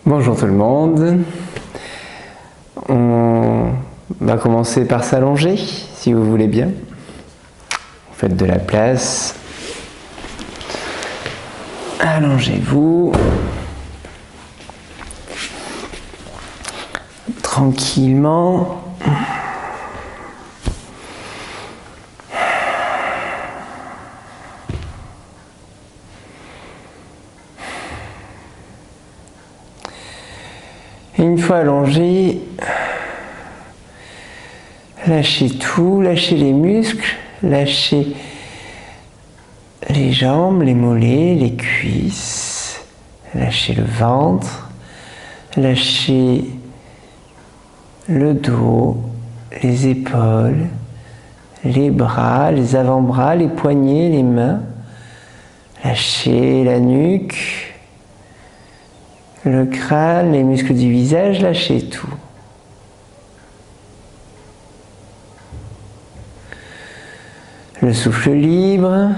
Bonjour tout le monde. On va commencer par s'allonger, si vous voulez bien. Vous faites de la place. Allongez-vous. Tranquillement. Et une fois allongé, lâchez tout, lâchez les muscles, lâchez les jambes, les mollets, les cuisses, lâchez le ventre, lâchez le dos, les épaules, les bras, les avant-bras, les poignets, les mains, lâchez la nuque, le crâne, les muscles du visage, lâchez tout. Le souffle libre.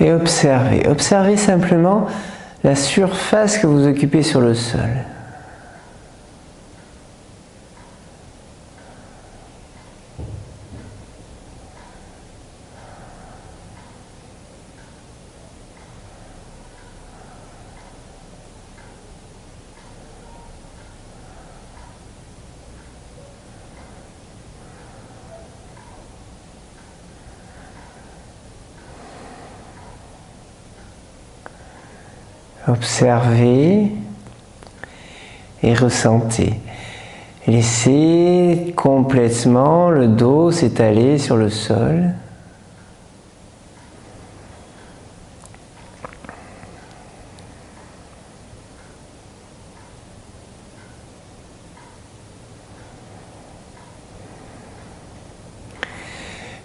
Et observez. Observez simplement la surface que vous occupez sur le sol. Observez et ressentez. Laissez complètement le dos s'étaler sur le sol.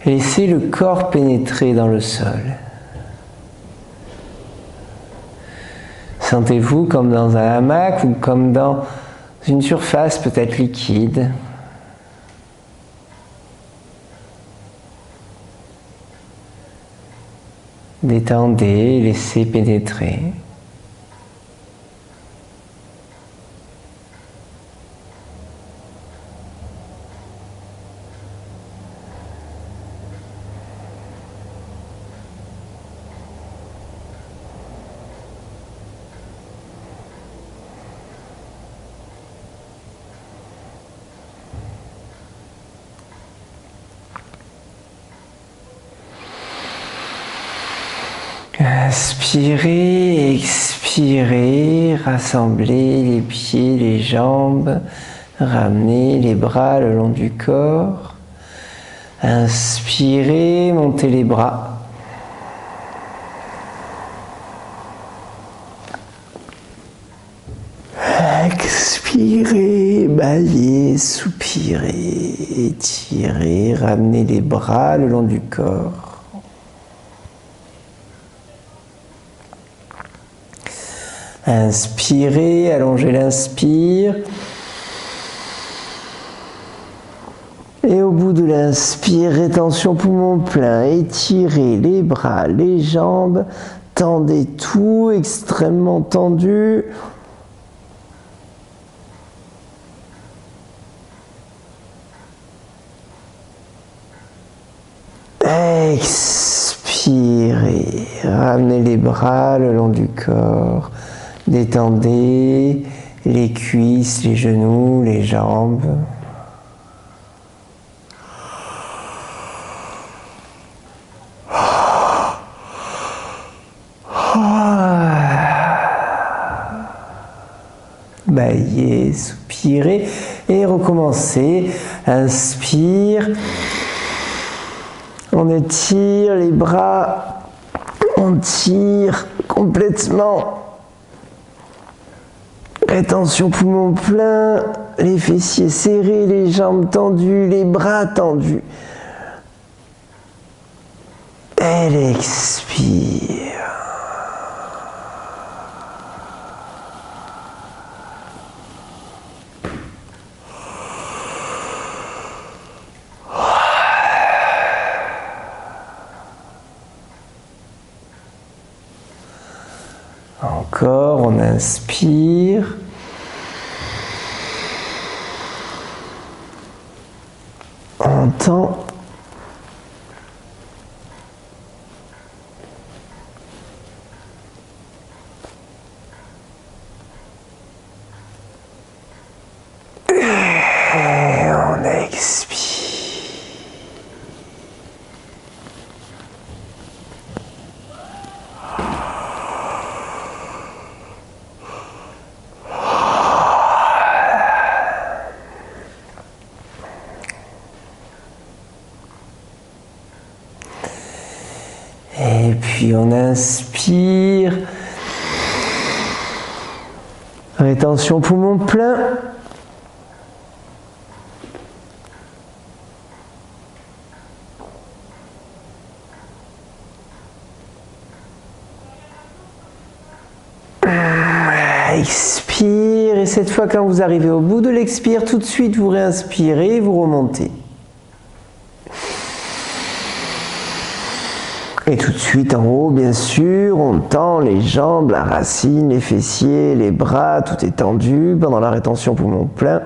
Laissez le corps pénétrer dans le sol. Sentez-vous comme dans un hamac ou comme dans une surface peut-être liquide. Détendez, laissez pénétrer. Inspirez, expirez, rassemblez les pieds, les jambes, ramenez les bras le long du corps. Inspirez, montez les bras. Expirez, bâillez, soupirez, étirez, ramenez les bras le long du corps. Inspirez, allongez l'inspire. Et au bout de l'inspire, rétention poumon plein, étirez les bras, les jambes, tendez tout, extrêmement tendu. Expirez, ramenez les bras le long du corps. Détendez les cuisses, les genoux, les jambes. Bâillez, soupirez et recommencez. Inspire. On étire les bras. On tire complètement. Rétention poumon plein, les fessiers serrés, les jambes tendues, les bras tendus. Elle expire. Encore, on inspire. On tend. Et on expire. Et puis on inspire. Rétention poumon plein. Expire. Et cette fois, quand vous arrivez au bout de l'expire, tout de suite vous réinspirez et vous remontez. Et tout de suite en haut, bien sûr, on tend les jambes, la racine, les fessiers, les bras, tout est tendu pendant la rétention poumon plein.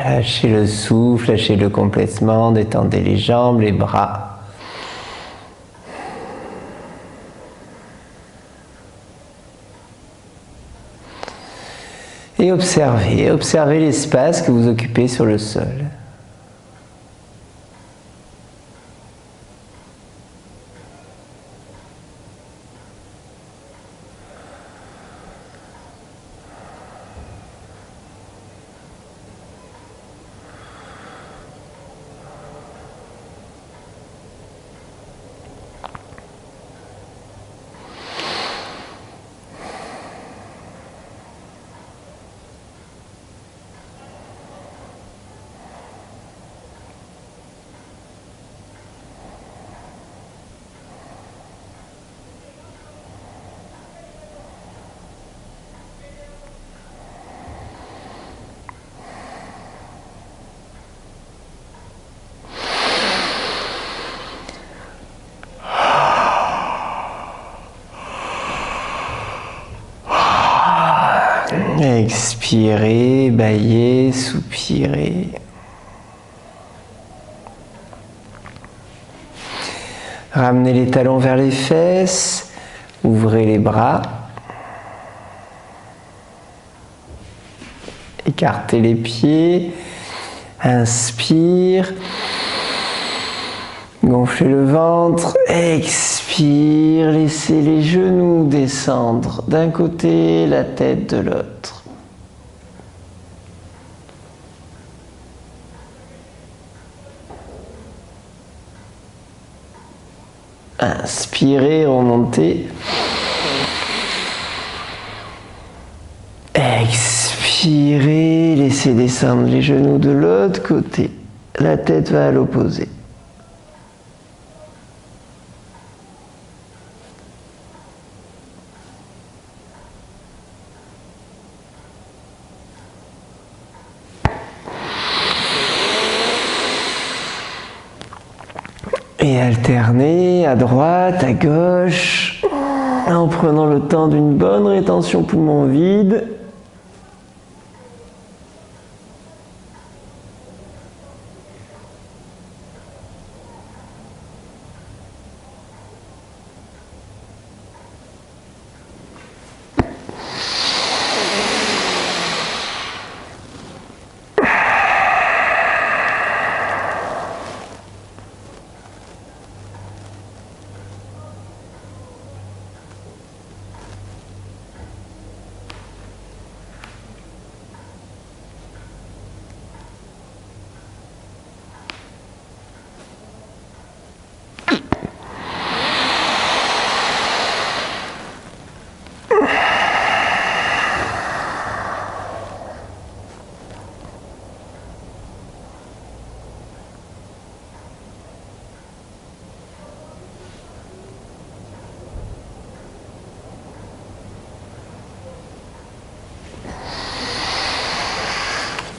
Lâchez le souffle, lâchez-le complètement, détendez les jambes, les bras. Et observez l'espace que vous occupez sur le sol. Expirez, bâillez, soupirez. Ramenez les talons vers les fesses, ouvrez les bras. Écartez les pieds, inspire, gonflez le ventre, expire, laissez les genoux descendre d'un côté, la tête de l'autre. Inspirez, remontez. Expirez, laissez descendre les genoux de l'autre côté. La tête va à l'opposé. Et alternez à droite, à gauche, en prenant le temps d'une bonne rétention poumon vide.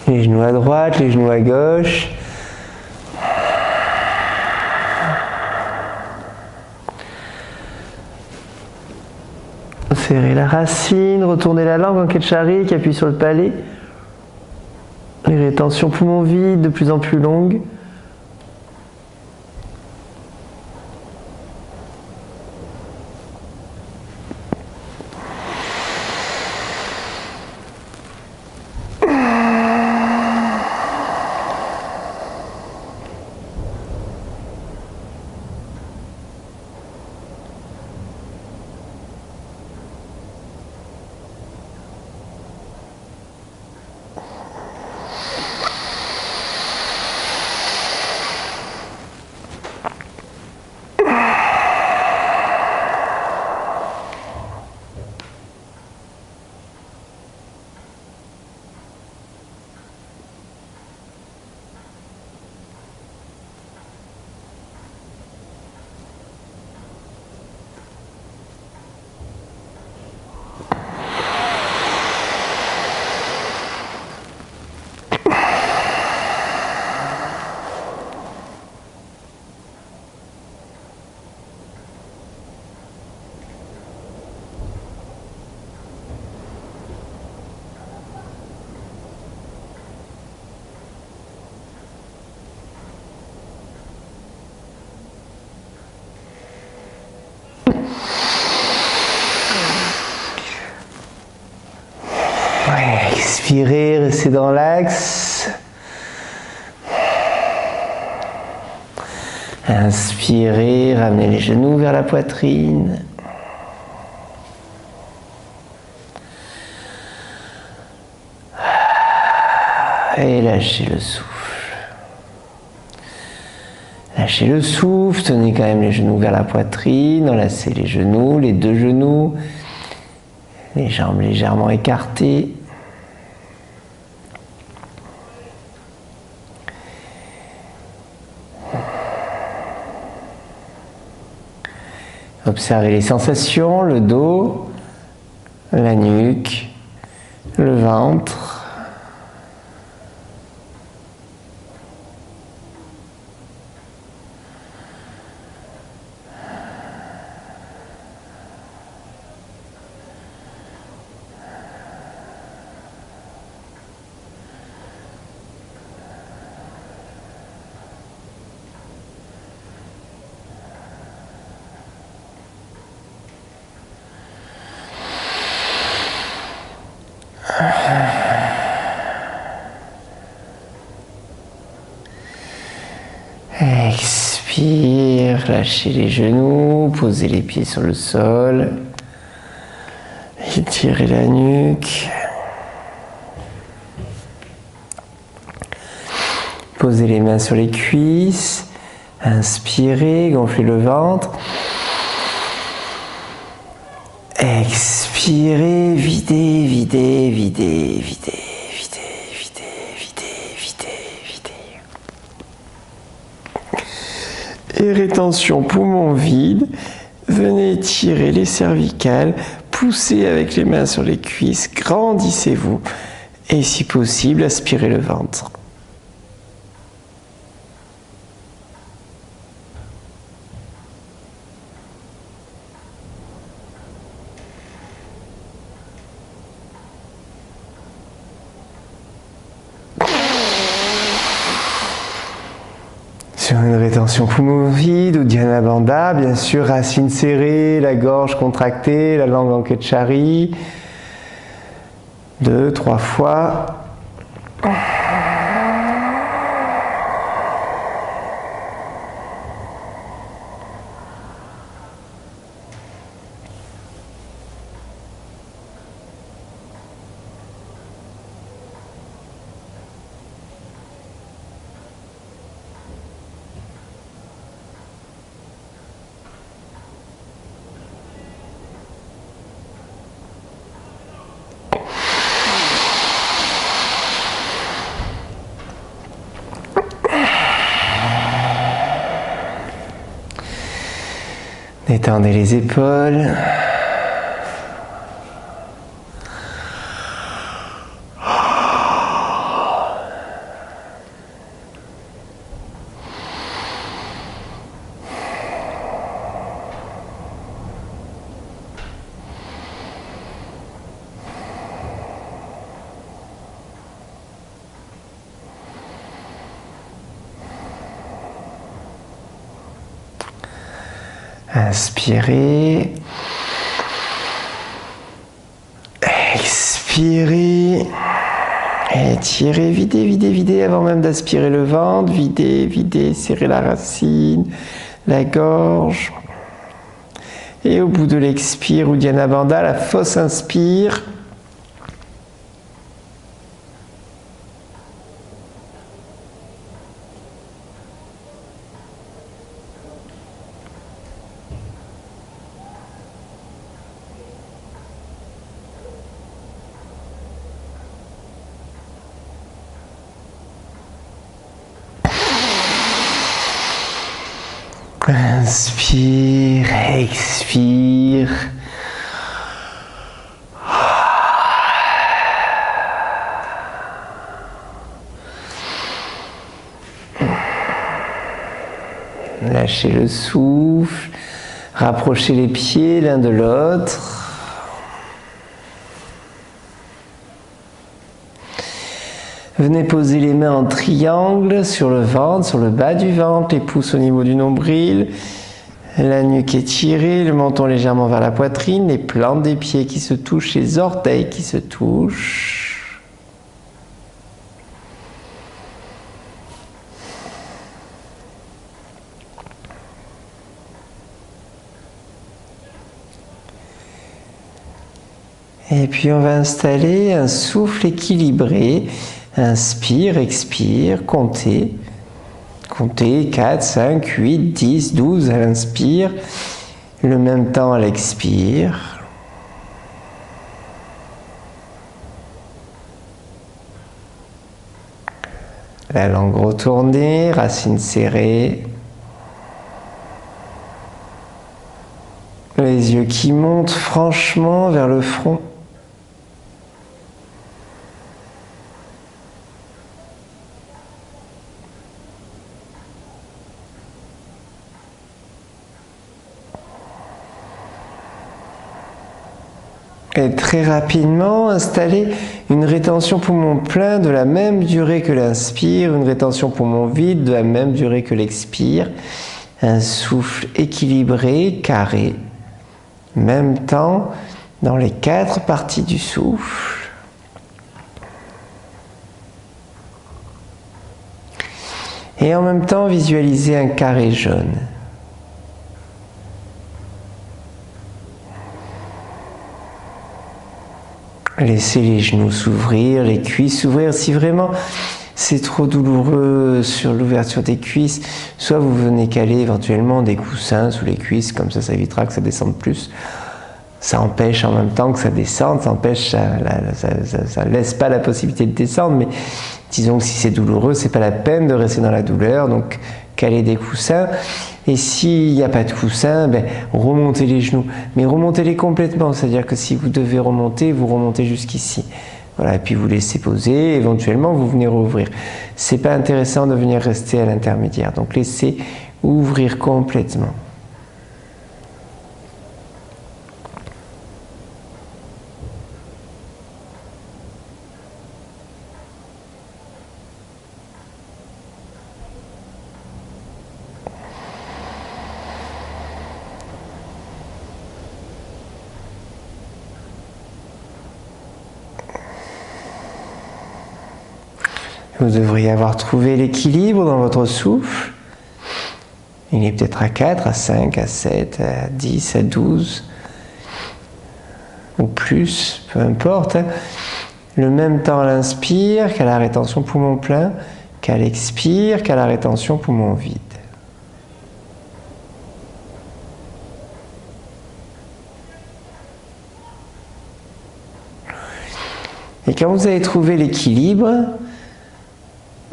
Les genoux à droite, les genoux à gauche. Serrez la racine, retournez la langue en Ketchari qui appuie sur le palais. Les rétentions poumons vides de plus en plus longues. Expirez, restez dans l'axe. Inspirez, ramenez les genoux vers la poitrine. Et lâchez le souffle. Lâchez le souffle, tenez quand même les genoux vers la poitrine, enlacez les genoux, les deux genoux, les jambes légèrement écartées. Observez les sensations, le dos, la nuque, le ventre. Expire, lâchez les genoux, posez les pieds sur le sol. Étirez la nuque. Posez les mains sur les cuisses. Inspirez, gonflez le ventre. Expirez, videz, videz, videz, videz, videz, videz, videz, videz. Et rétention poumon vide. Venez étirer les cervicales. Poussez avec les mains sur les cuisses. Grandissez-vous. Et si possible, aspirez le ventre. Sur une rétention poumon vide, Uddiyana Bandha, bien sûr, racines serrées, la gorge contractée, la langue en Ketchari. 2, 3 fois. Détendez les épaules. Inspirez. Expirez. Étirez, videz, videz, videz avant même d'aspirer le ventre. Videz, videz, serrez la racine, la gorge. Et au bout de l'expire, Uddiyana Bandha, la fausse inspire. Inspire, expire. Lâchez le souffle. Rapprochez les pieds l'un de l'autre. Venez poser les mains en triangle sur le ventre, sur le bas du ventre, les pouces au niveau du nombril, la nuque étirée, le menton légèrement vers la poitrine, les plantes des pieds qui se touchent, les orteils qui se touchent. Et puis on va installer un souffle équilibré. Inspire, expire, comptez. Comptez 4, 5, 8, 10, 12 à l'inspire. Le même temps à l'expire. La langue retournée, racines serrées. Les yeux qui montent franchement vers le front. Et très rapidement, installer une rétention poumon plein de la même durée que l'inspire, une rétention poumon vide de la même durée que l'expire. Un souffle équilibré, carré. Même temps dans les 4 parties du souffle. Et en même temps, visualisez un carré jaune. Laissez les genoux s'ouvrir, les cuisses s'ouvrir. Si vraiment c'est trop douloureux sur l'ouverture des cuisses, soit vous venez caler éventuellement des coussins sous les cuisses, comme ça évitera que ça descende plus. Ça empêche en même temps que ça descende, ça laisse pas la possibilité de descendre, mais disons que si c'est douloureux, c'est pas la peine de rester dans la douleur, donc caler des coussins. Et s'il n'y a pas de coussin, ben, remontez les genoux, mais remontez-les complètement, c'est-à-dire que si vous devez remonter, vous remontez jusqu'ici. Voilà, et puis vous laissez poser, éventuellement vous venez rouvrir. C'est pas intéressant de venir rester à l'intermédiaire, donc laissez ouvrir complètement. Vous devriez avoir trouvé l'équilibre dans votre souffle. Il est peut-être à 4, à 5, à 7, à 10, à 12, ou plus, peu importe. Le même temps à l'inspire qu'à la rétention poumon plein, qu'à l'expire, qu'à la rétention poumon vide. Et quand vous avez trouvé l'équilibre,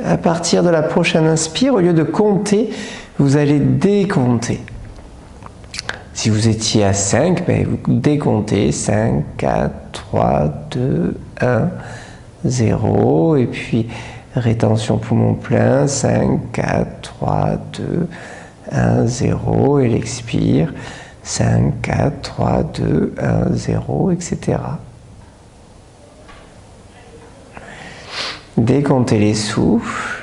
à partir de la prochaine inspire, au lieu de compter, vous allez décompter. Si vous étiez à 5, ben vous décomptez 5, 4, 3, 2, 1, 0. Et puis rétention poumon plein, 5, 4, 3, 2, 1, 0. Et l'expire, 5, 4, 3, 2, 1, 0, etc. Décomptez les souffles.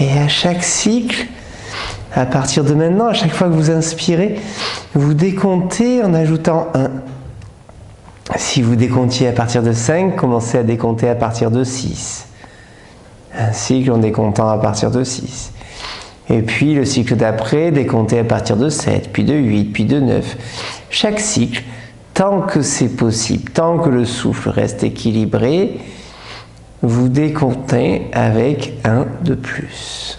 Et à chaque cycle, à partir de maintenant, à chaque fois que vous inspirez, vous décomptez en ajoutant 1. Si vous décomptiez à partir de 5, commencez à décompter à partir de 6. Un cycle en décomptant à partir de 6. Et puis le cycle d'après, décomptez à partir de 7, puis de 8, puis de 9. Chaque cycle, tant que c'est possible, tant que le souffle reste équilibré, vous décomptez avec 1 de plus.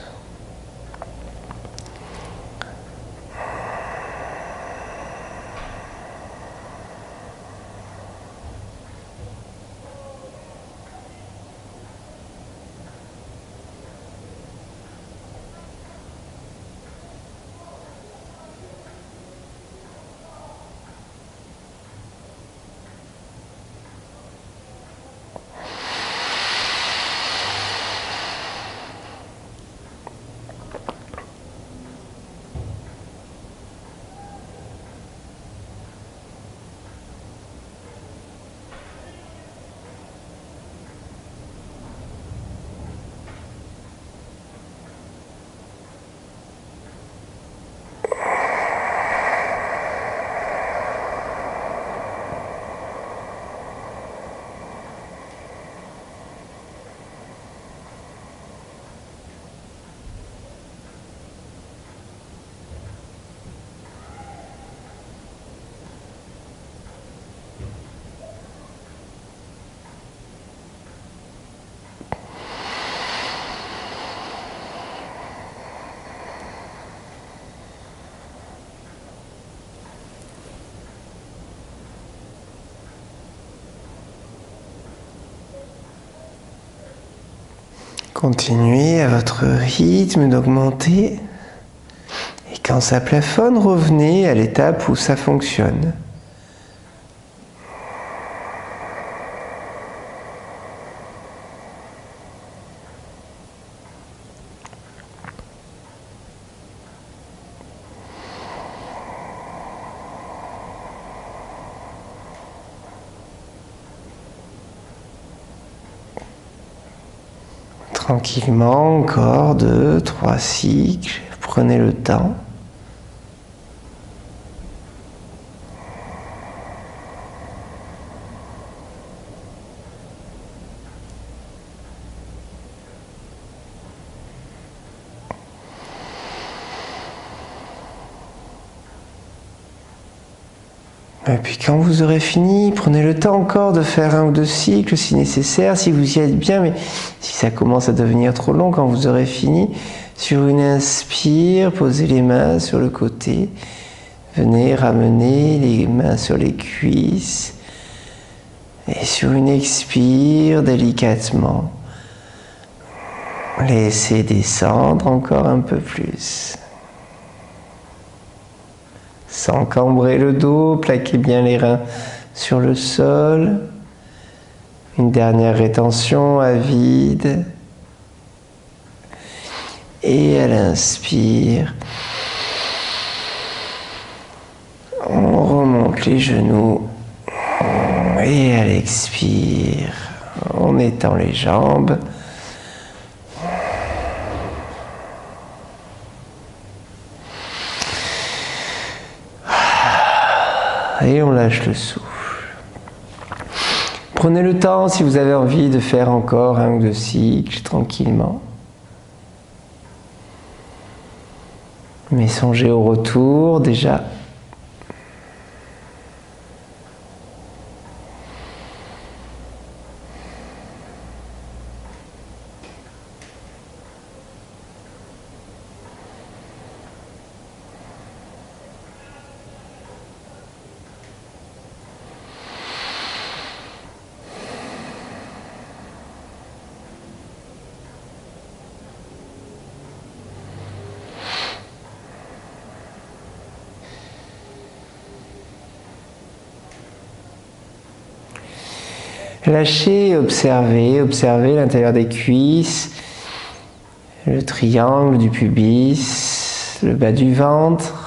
Continuez à votre rythme d'augmenter. Et quand ça plafonne, revenez à l'étape où ça fonctionne. Tranquillement, encore 2, 3 cycles. Prenez le temps. Et puis quand vous aurez fini, prenez le temps encore de faire 1 ou 2 cycles si nécessaire, si vous y êtes bien, mais si ça commence à devenir trop long, quand vous aurez fini, sur une inspire, posez les mains sur le côté, venez ramener les mains sur les cuisses, et sur une expire, délicatement, laissez descendre encore un peu plus. Sans cambrer le dos, plaquez bien les reins sur le sol. Une dernière rétention à vide. Et à l'inspire, on remonte les genoux. Et à l'expire, on étend les jambes. Et on lâche le souffle. Prenez le temps si vous avez envie de faire encore 1 ou 2 cycles tranquillement. Mais songez au retour déjà. Lâchez, observez l'intérieur des cuisses, le triangle du pubis, le bas du ventre.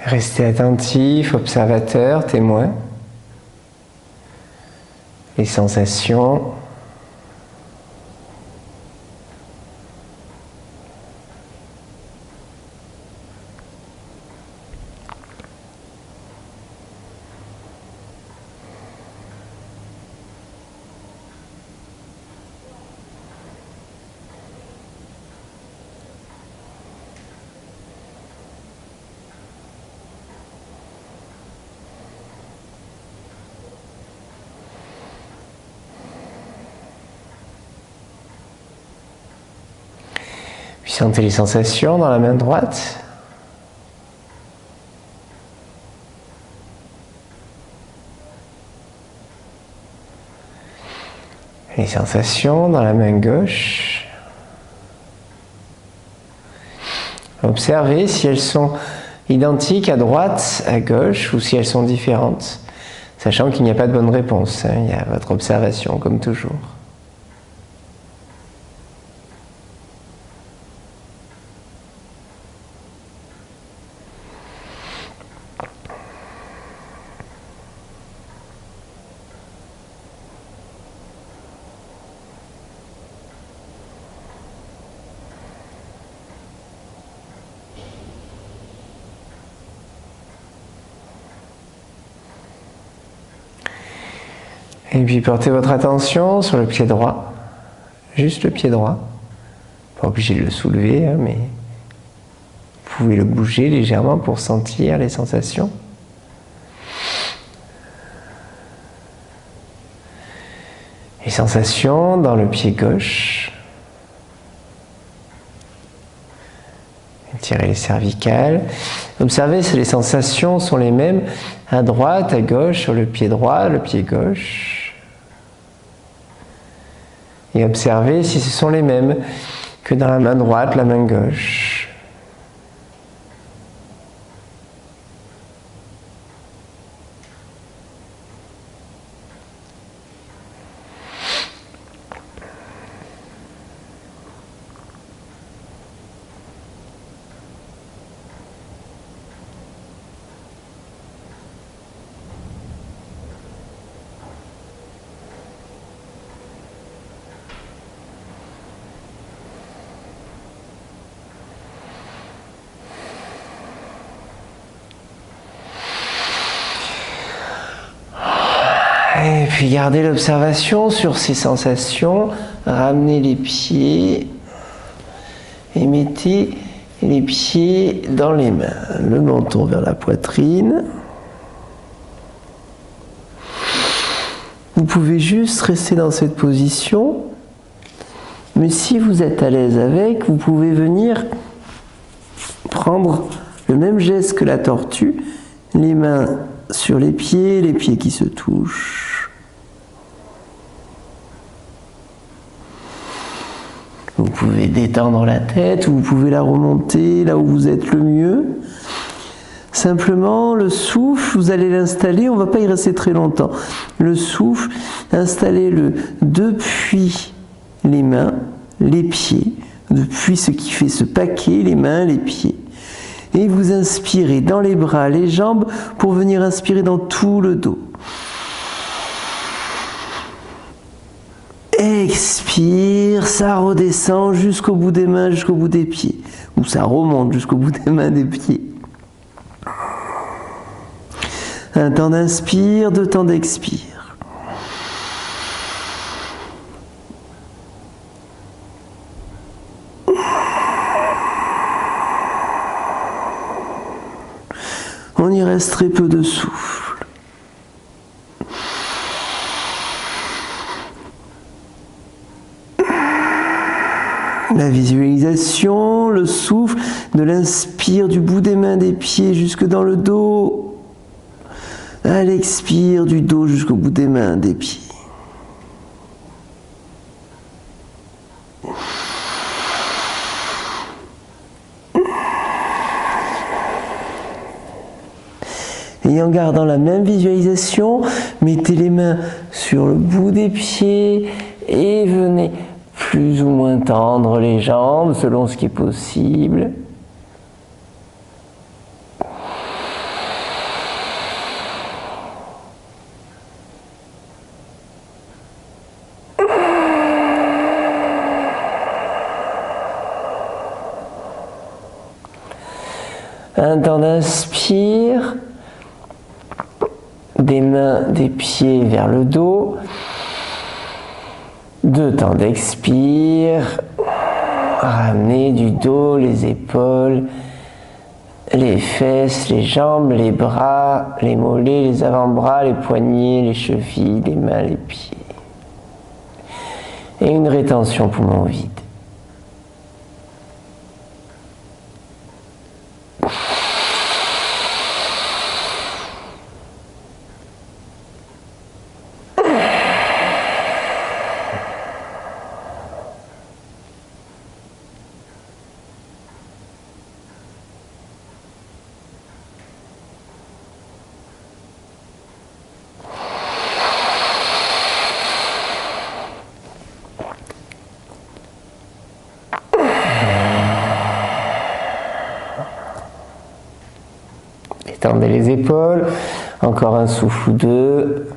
Restez attentif, observateur, témoin. Les sensations. Puis sentez les sensations dans la main droite. Les sensations dans la main gauche. Observez si elles sont identiques à droite, à gauche, ou si elles sont différentes, sachant qu'il n'y a pas de bonne réponse, hein, il y a votre observation comme toujours. Et puis portez votre attention sur le pied droit, juste le pied droit. Pas obligé de le soulever, hein, mais vous pouvez le bouger légèrement pour sentir les sensations. Les sensations dans le pied gauche. Tirez les cervicales. Observez si les sensations sont les mêmes à droite, à gauche, sur le pied droit, le pied gauche. Et observez si ce sont les mêmes que dans la main droite, la main gauche. Et puis gardez l'observation sur ces sensations, ramenez les pieds et mettez les pieds dans les mains, le menton vers la poitrine. Vous pouvez juste rester dans cette position, mais si vous êtes à l'aise avec, vous pouvez venir prendre le même geste que la tortue, les mains sur les pieds qui se touchent. Vous pouvez détendre la tête ou vous pouvez la remonter là où vous êtes le mieux. Simplement, le souffle, vous allez l'installer, on ne va pas y rester très longtemps. Le souffle, installez-le depuis les mains, les pieds, depuis ce qui fait ce paquet, les mains, les pieds. Et vous inspirez dans les bras, les jambes, pour venir inspirer dans tout le dos. Expire, ça redescend jusqu'au bout des mains, jusqu'au bout des pieds. Ou ça remonte jusqu'au bout des mains, des pieds. Un temps d'inspire, 2 temps d'expire. On y reste très peu de souffle. La visualisation, le souffle, de l'inspire du bout des mains, des pieds jusque dans le dos. À l'expire du dos jusqu'au bout des mains, des pieds. Et en gardant la même visualisation, mettez les mains sur le bout des pieds et venez plus ou moins tendre les jambes selon ce qui est possible. Un temps d'inspire, des mains, des pieds vers le dos. 2 temps d'expire, ramenez du dos, les épaules, les fesses, les jambes, les bras, les mollets, les avant-bras, les poignets, les chevilles, les mains, les pieds. Et une rétention poumon vide. Étendez les épaules, encore un souffle ou 2.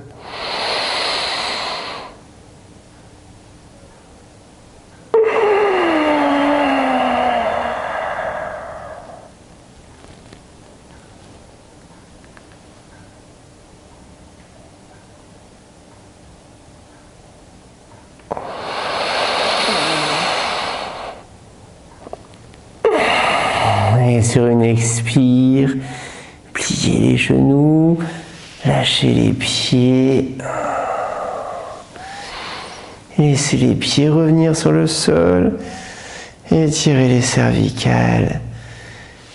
sur une expire, pliez les genoux, lâchez les pieds. Laissez les pieds revenir sur le sol. Étirez les cervicales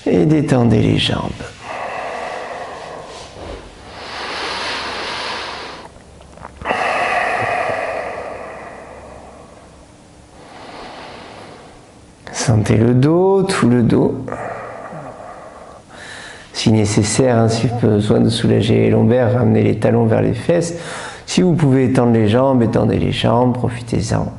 et détendez les jambes. Sentez le dos, tout le dos. Si nécessaire, si vous avez besoin de soulager les lombaires, ramenez les talons vers les fesses. Si vous pouvez étendre les jambes, profitez-en.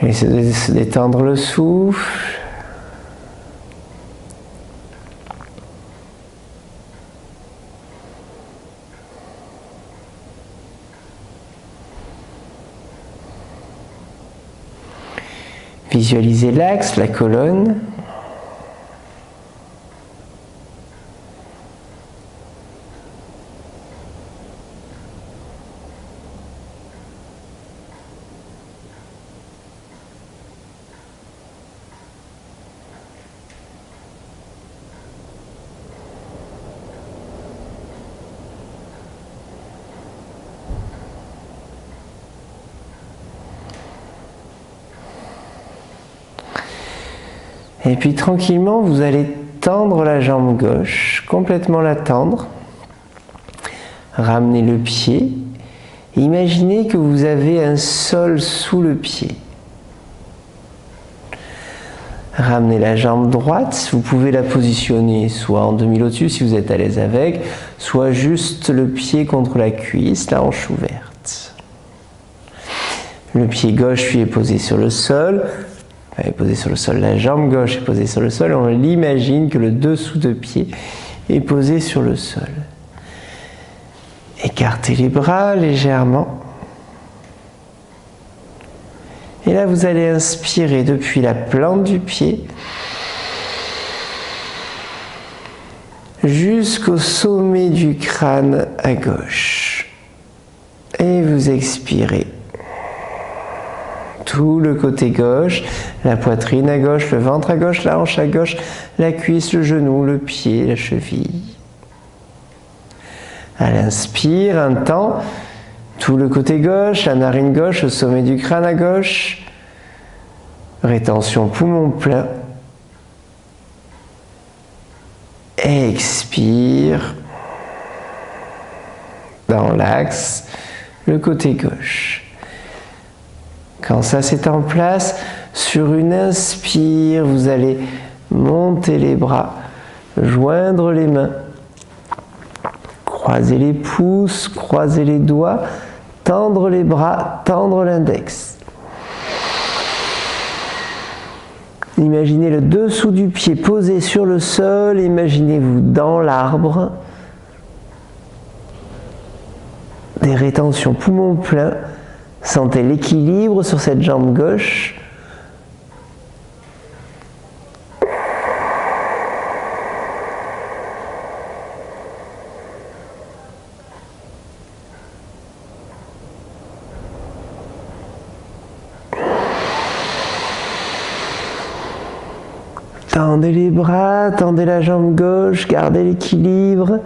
Essayez de se détendre le souffle. Visualisez l'axe, la colonne. Et puis tranquillement, vous allez tendre la jambe gauche, complètement la tendre. Ramenez le pied. Imaginez que vous avez un sol sous le pied. Ramenez la jambe droite. Vous pouvez la positionner soit en demi-lotus si vous êtes à l'aise avec, soit juste le pied contre la cuisse, la hanche ouverte. Le pied gauche lui est posé sur le sol. Elle est posée sur le sol, la jambe gauche est posée sur le sol, on l'imagine que le dessous de pied est posé sur le sol. Écartez les bras légèrement. Et là, vous allez inspirer depuis la plante du pied jusqu'au sommet du crâne à gauche. Et vous expirez. Tout le côté gauche, la poitrine à gauche, le ventre à gauche, la hanche à gauche, la cuisse, le genou, le pied, la cheville. À l'inspire, un temps, tout le côté gauche, la narine gauche, le sommet du crâne à gauche. Rétention poumon plein. Expire. Dans l'axe, le côté gauche. Quand ça c'est en place, sur une inspire, vous allez monter les bras, joindre les mains, croiser les pouces, croiser les doigts, tendre les bras, tendre l'index. Imaginez le dessous du pied posé sur le sol, imaginez-vous dans l'arbre, des rétentions poumons pleins. Sentez l'équilibre sur cette jambe gauche. Tendez les bras, tendez la jambe gauche, gardez l'équilibre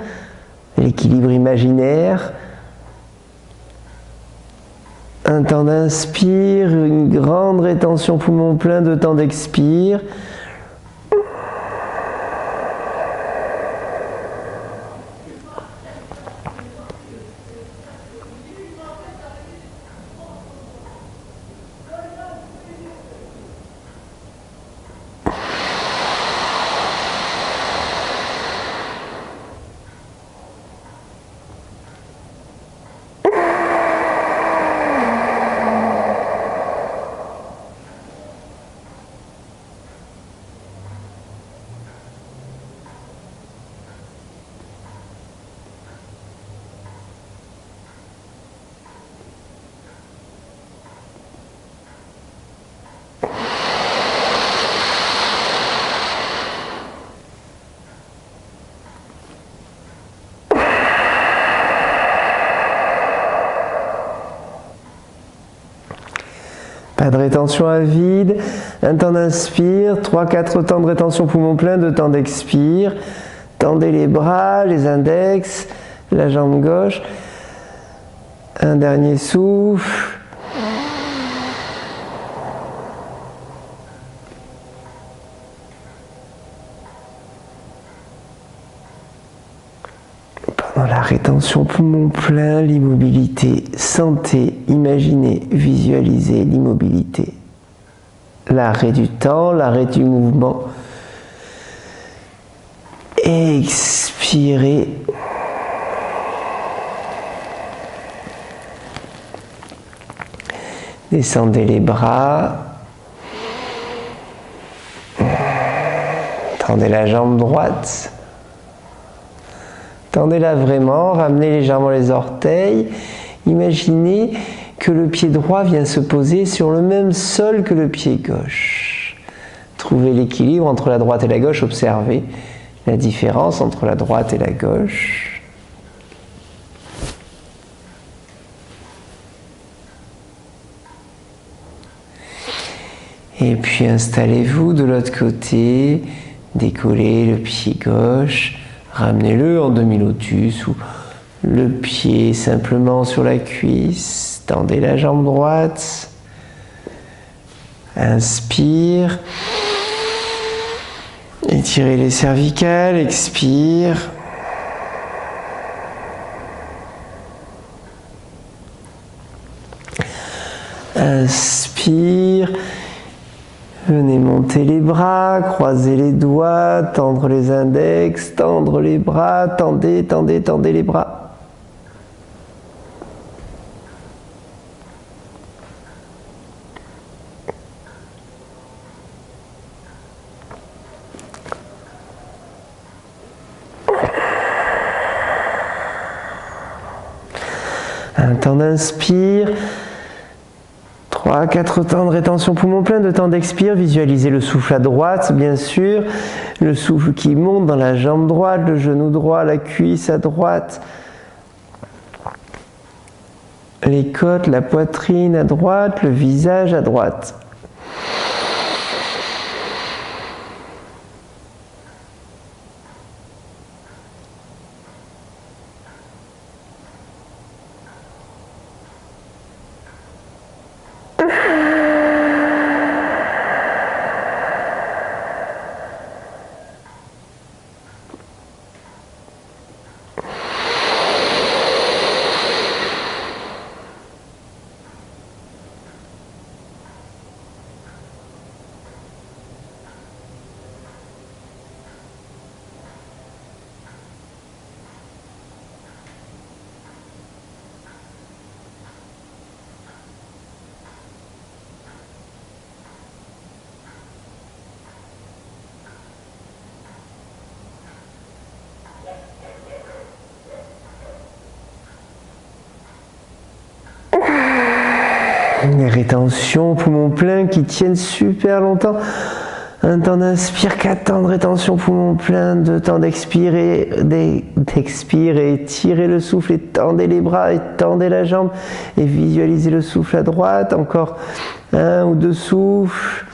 imaginaire. Un temps d'inspire, une grande rétention poumon plein, 2 temps d'expire. Pas de rétention à vide. Un temps d'inspire, 3-4 temps de rétention poumon plein, 2 temps d'expire. Tendez les bras, les index, la jambe gauche. Un dernier souffle. Pendant la rétention poumon plein, l'immobilité, sentez, imaginez, visualisez l'immobilité. L'arrêt du temps, l'arrêt du mouvement. Expirez. Descendez les bras. Tendez la jambe droite. Tendez-la vraiment, ramenez légèrement les orteils. Imaginez que le pied droit vient se poser sur le même sol que le pied gauche. Trouvez l'équilibre entre la droite et la gauche, observez la différence entre la droite et la gauche. Et puis installez-vous de l'autre côté, décollez le pied gauche, ramenez-le en demi-lotus ou le pied simplement sur la cuisse, tendez la jambe droite, inspire, étirez les cervicales, expire. Inspire. Venez monter les bras, croiser les doigts, tendre les index, tendre les bras, tendez, tendez, tendez les bras. Un temps d'inspire. 3-4 temps de rétention poumon plein, 2 temps d'expire. Visualisez le souffle à droite, bien sûr. Le souffle qui monte dans la jambe droite, le genou droit, la cuisse à droite. Les côtes, la poitrine à droite, le visage à droite. Des rétentions, poumons pleins qui tiennent super longtemps. Un temps d'inspire, 4 temps de rétention, poumon plein, 2 temps d'expirer, tirez le souffle et tendez les bras et tendez la jambe et visualisez le souffle à droite. Encore 1 ou 2 souffles.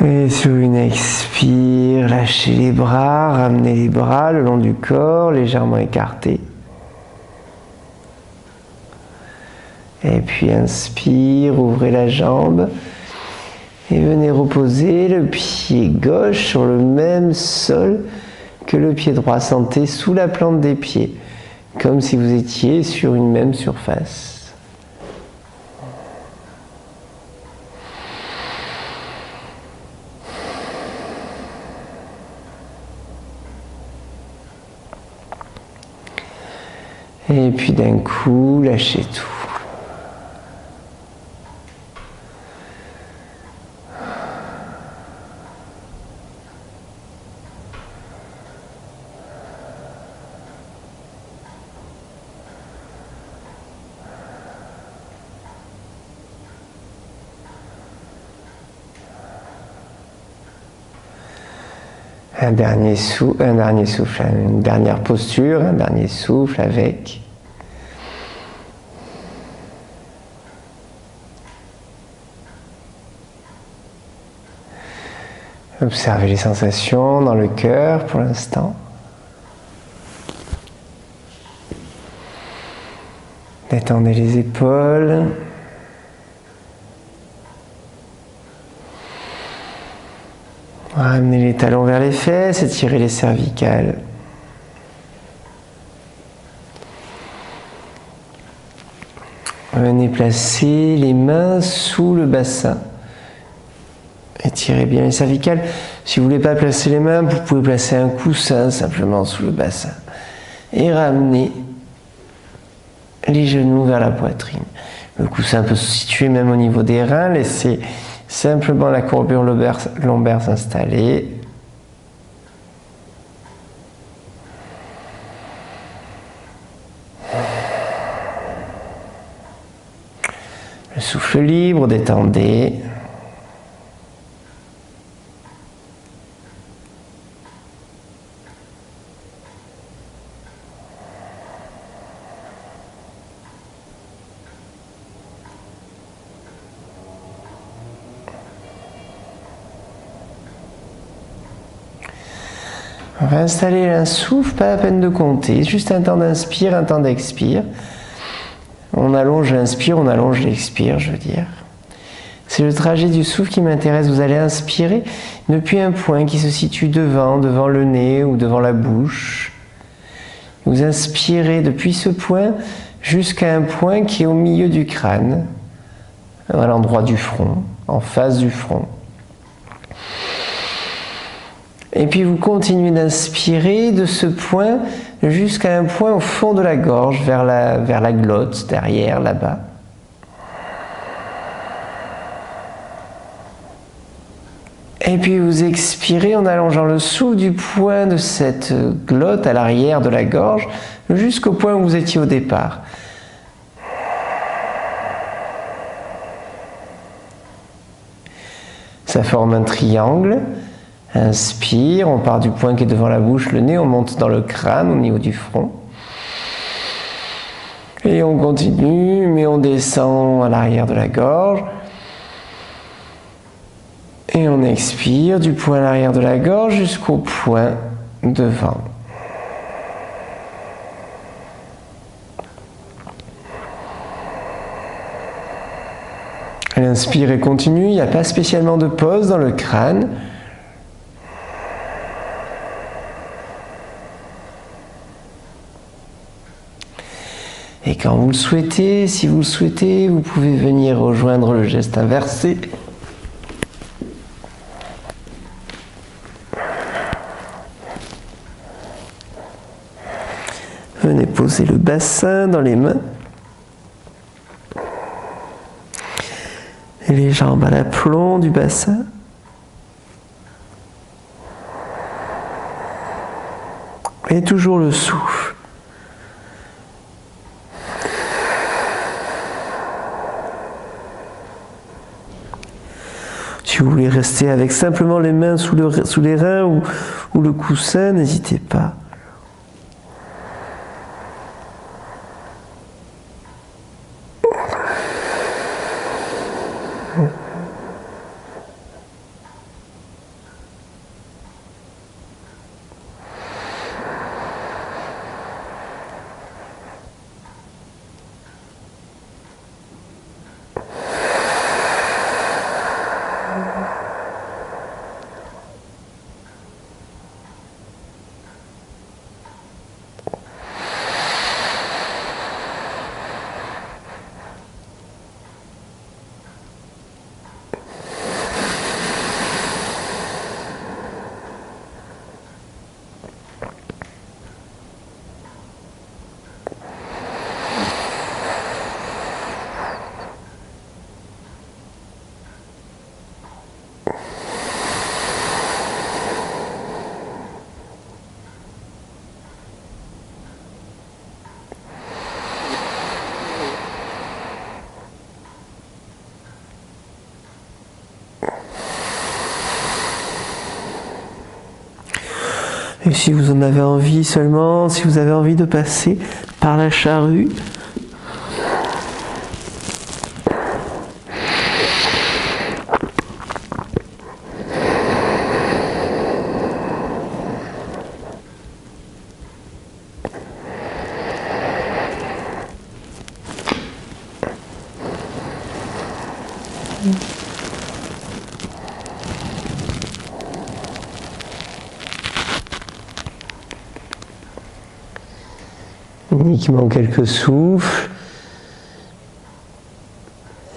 Et sur une expire, lâchez les bras, ramenez les bras le long du corps, légèrement écartés. Et puis inspire, ouvrez la jambe et venez reposer le pied gauche sur le même sol que le pied droit. Sentez sous la plante des pieds, comme si vous étiez sur une même surface. Et puis d'un coup, lâchez tout. Un dernier souffle, une dernière posture, un dernier souffle avec. Observez les sensations dans le cœur pour l'instant. Détendez les épaules. Ramenez les talons vers les fesses, étirez les cervicales. Venez placer les mains sous le bassin. Étirez bien les cervicales. Si vous ne voulez pas placer les mains, vous pouvez placer un coussin simplement sous le bassin. Et ramenez les genoux vers la poitrine. Le coussin peut se situer même au niveau des reins. Laissez simplement la courbure lombaire s'installer. Le souffle libre, détendez. On va installer un souffle, pas la peine de compter, juste un temps d'inspire, un temps d'expire. On allonge l'inspire, on allonge l'expire, je veux dire. C'est le trajet du souffle qui m'intéresse. Vous allez inspirer depuis un point qui se situe devant le nez ou devant la bouche. Vous inspirez depuis ce point jusqu'à un point qui est au milieu du crâne, à l'endroit du front, en face du front. Et puis vous continuez d'inspirer de ce point jusqu'à un point au fond de la gorge, vers la glotte, derrière, là-bas. Et puis vous expirez en allongeant le souffle du point de cette glotte à l'arrière de la gorge jusqu'au point où vous étiez au départ. Ça forme un triangle. Inspire, on part du point qui est devant la bouche, le nez, on monte dans le crâne au niveau du front. Et on continue, mais on descend à l'arrière de la gorge. Et on expire du point à l'arrière de la gorge jusqu'au point devant. L'inspire et continue, il n'y a pas spécialement de pause dans le crâne. Et quand vous le souhaitez, si vous le souhaitez, vous pouvez venir rejoindre le geste inversé. Venez poser le bassin dans les mains. Et les jambes à l'aplomb du bassin. Et toujours le souffle. Si vous voulez rester avec simplement les mains sous les reins ou le coussin, n'hésitez pas. Et si vous en avez envie seulement, si vous avez envie de passer par la charrue, uniquement quelques souffles.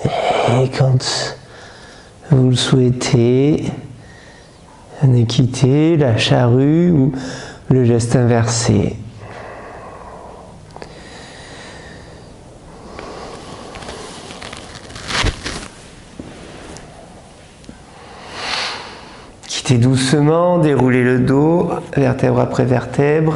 Et quand vous le souhaitez, ne quittez la charrue ou le geste inversé. Quittez doucement, déroulez le dos, vertèbre après vertèbre.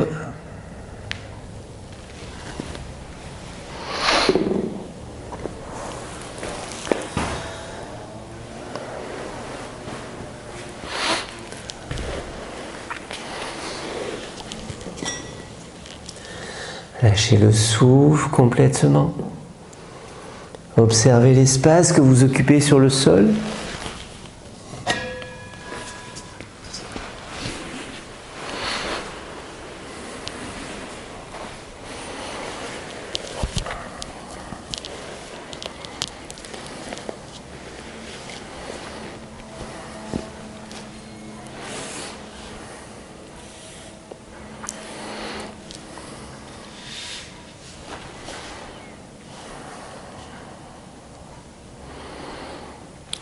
Lâchez le souffle complètement. Observez l'espace que vous occupez sur le sol.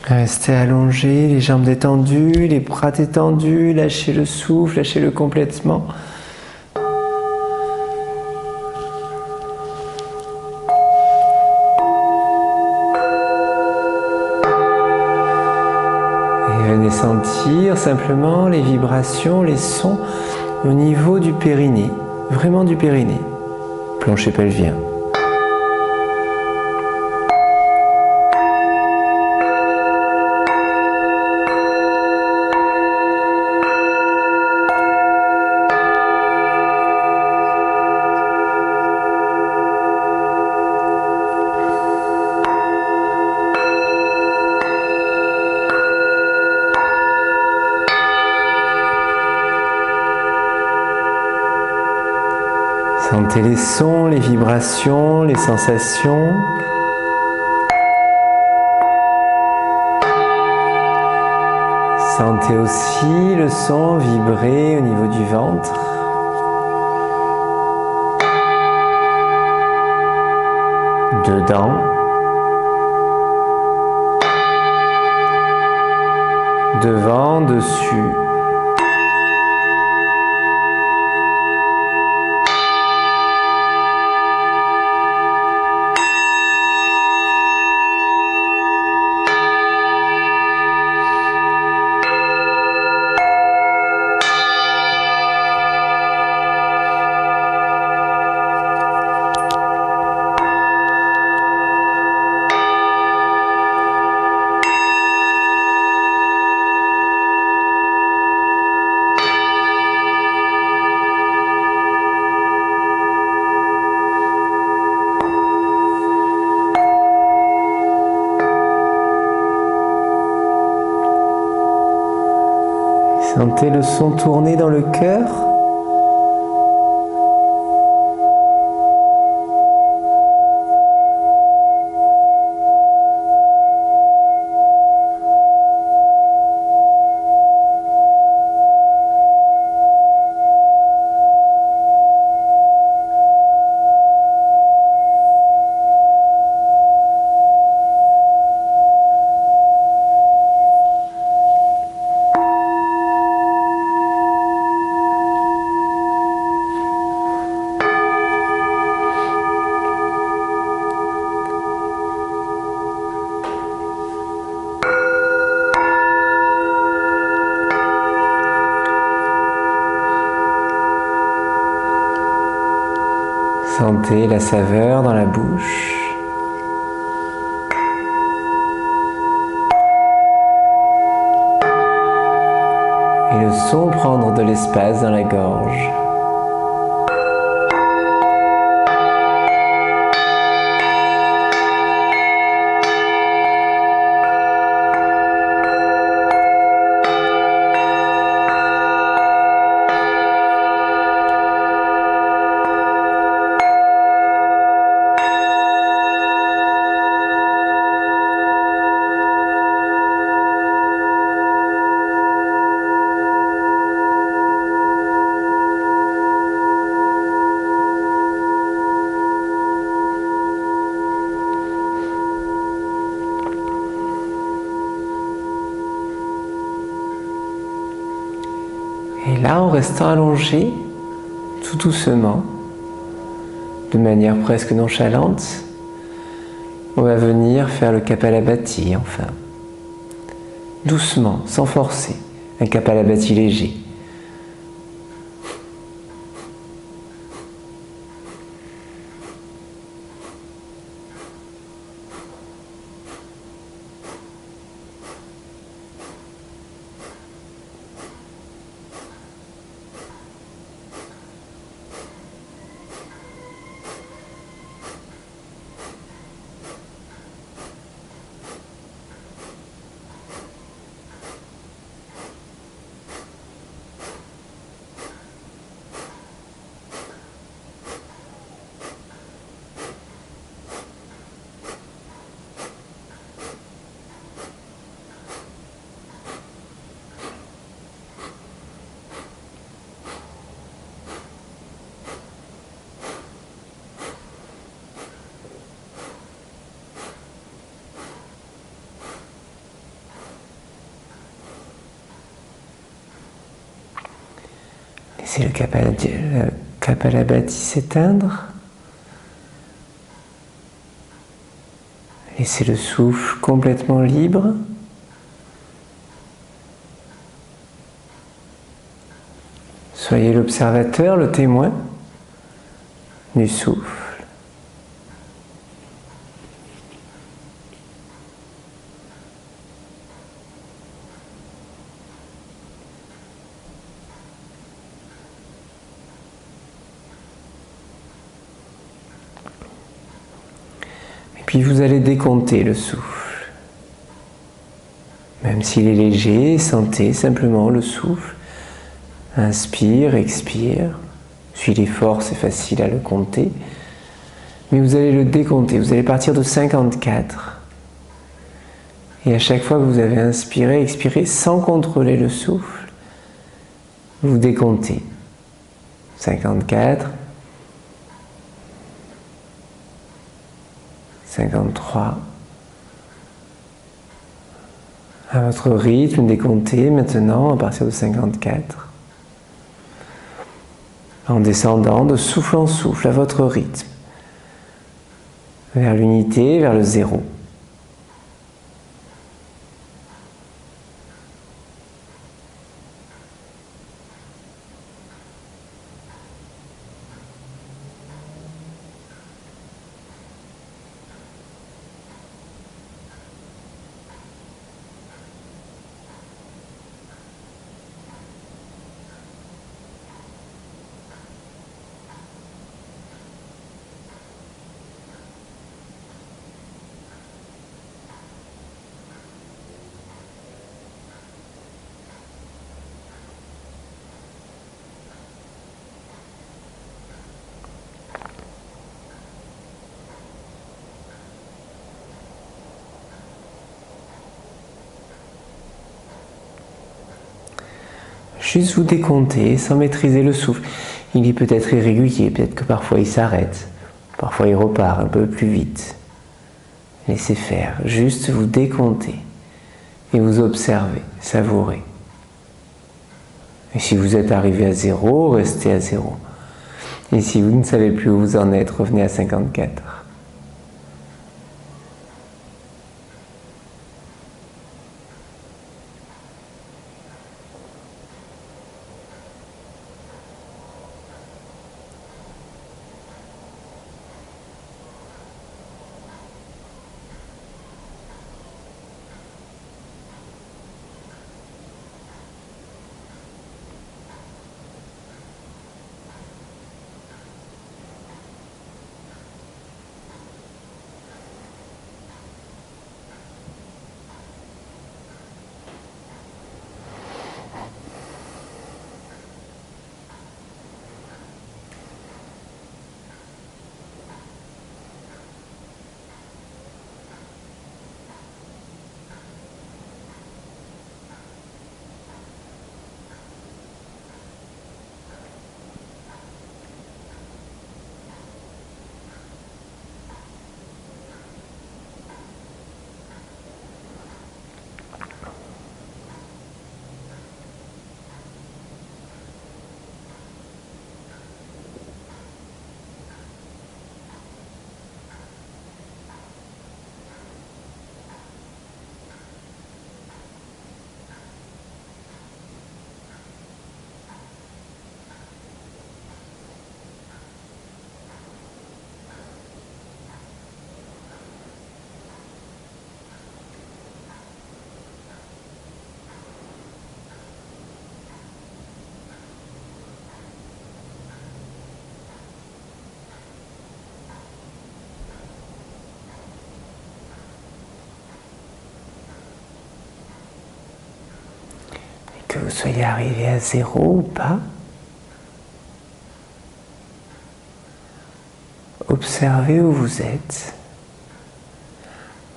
Restez allongé, les jambes détendues, les bras détendus, lâchez le souffle, lâchez-le complètement. Et venez sentir simplement les vibrations, les sons au niveau du périnée, vraiment du périnée, plancher pelvien. Sentez les sons, les vibrations, les sensations. Sentez aussi le son vibrer au niveau du ventre. Dedans. Devant, dessus. Sentez le son tourner dans le cœur. Sentez la saveur dans la bouche. Et le son prendre de l'espace dans la gorge. Et là, en restant allongé, tout doucement, de manière presque nonchalante, on va venir faire le Kapalabhati, enfin. Doucement, sans forcer, un Kapalabhati léger. Laissez le Kapalabhati s'éteindre. Laissez le souffle complètement libre. Soyez l'observateur, le témoin du souffle. Puis vous allez décompter le souffle. Même s'il est léger, sentez simplement le souffle. Inspire, expire. S'il est fort, c'est facile à le compter. Mais vous allez le décompter. Vous allez partir de 54. Et à chaque fois que vous avez inspiré, expiré, sans contrôler le souffle, vous décomptez. 54. 53. À votre rythme, décomptez maintenant à partir de 54. En descendant de souffle en souffle à votre rythme. Vers l'unité, vers le zéro. Juste vous décompter sans maîtriser le souffle. Il est peut-être irrégulier, peut-être que parfois il s'arrête, parfois il repart un peu plus vite. Laissez faire, juste vous décompter et vous observez, savourez. Et si vous êtes arrivé à 0, restez à 0. Et si vous ne savez plus où vous en êtes, revenez à 54. que vous soyez arrivé à 0 ou pas. Observez où vous êtes.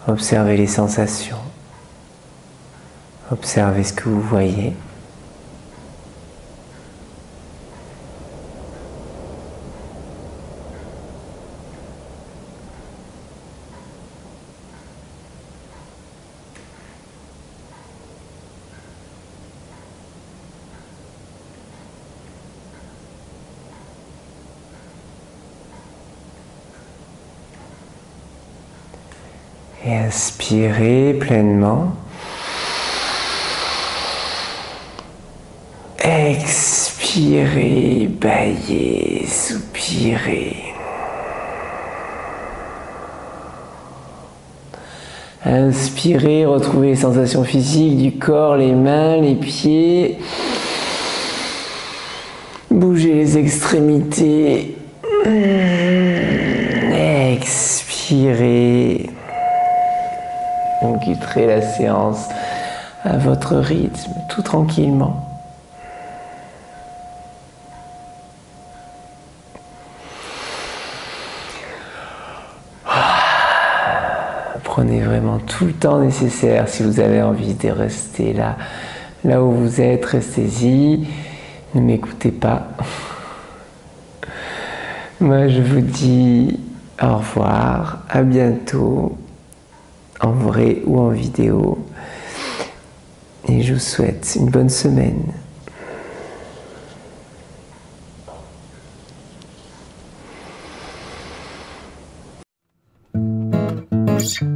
Observez les sensations. Observez ce que vous voyez. Et inspirez pleinement. Expirez, bâillez, soupirez. Inspirez, retrouvez les sensations physiques du corps, les mains, les pieds. Bougez les extrémités. Expirez. Vous quitterez la séance à votre rythme, tout tranquillement. Prenez vraiment tout le temps nécessaire. Si vous avez envie de rester là où vous êtes, restez-y. Ne m'écoutez pas. Moi, je vous dis au revoir, à bientôt, en vrai ou en vidéo. Et je vous souhaite une bonne semaine. Thank you.